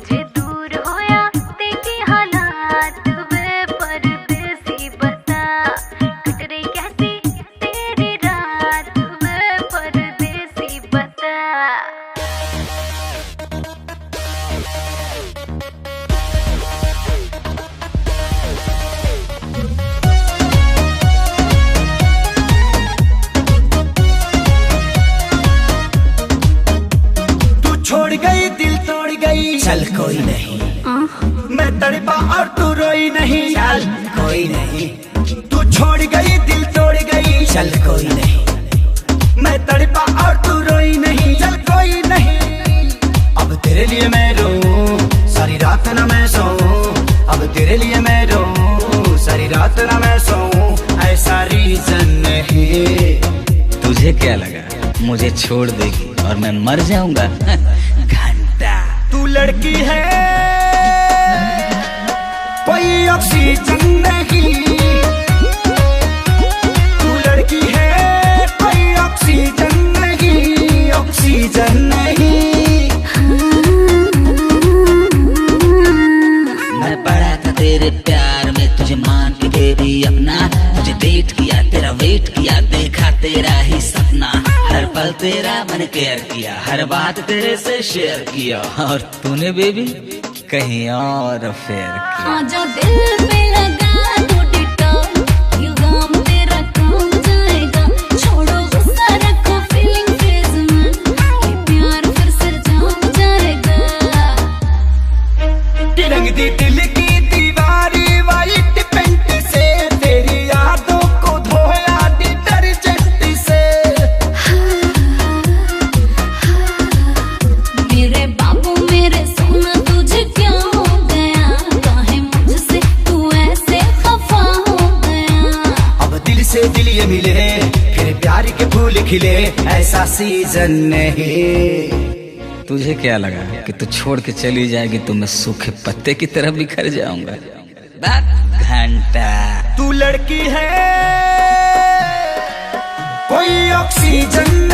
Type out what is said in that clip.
जे दूर होया तेरी हालात वे परदेसी बता, कट रही कैसी तेरी रात वे परदेसी बता। छोड़ गई दिल तोड़ गई, चल कोई नहीं, मैं तड़पा और तू रोई नहीं, चल कोई नहीं। तू छोड़ गई दिल तोड़ गई, चल कोई नहीं, मैं तड़पा और तू रोई नहीं, चल कोई नहीं। अब तेरे लिए मैं रोऊं सारी रात ना मैं सोऊं, अब तेरे लिए मैं रोऊं सारी रात ना मैं सोऊं, ऐसा रीजन नहीं। तुझे क्या लगा मुझे छोड़ देगी और मैं मर जाऊंगा? घंटा तू लड़की है कोई ऑक्सीजन नहीं, तू लड़की है कोई ऑक्सीजन नहीं, ऑक्सीजन नहीं। मैं पड़ा था तेरे प्यार में तुझे मान के बेबी अपना, तुझे डेट किया तेरा वेट किया देखा तेरा ही सपना, हर पल तेरा मैंने केयर किया, हर बात तेरे से शेयर किया, और तूने बेबी कहीं और फेयर किया। हाँ जो दिल पे लगा तो डिटॉल, इल्जाम तेरा काम जाएगा, छोड़ो गुस्सा रखो फीलिंग फेज में, ये प्यार फिर से जाम जाएगा। रंग दी दिल की दीवारी वाइट पेंट से, तेरी यादों को धोया डिटर्जेंट से। मेरे बाबू मेरे सोना तुझे क्या हो गया, काहे मुझसे तू ऐसे खफा हो गया। अब दिल से दिल ये मिले फिर प्यार के फूल खिले, ऐसा सीजन नहीं। तुझे क्या लगा कि तू छोड़ के चली जाएगी तो मैं सूखे पत्ते की तरह बिखर जाऊंगा? घंटा तू लड़की है कोई ऑक्सीजन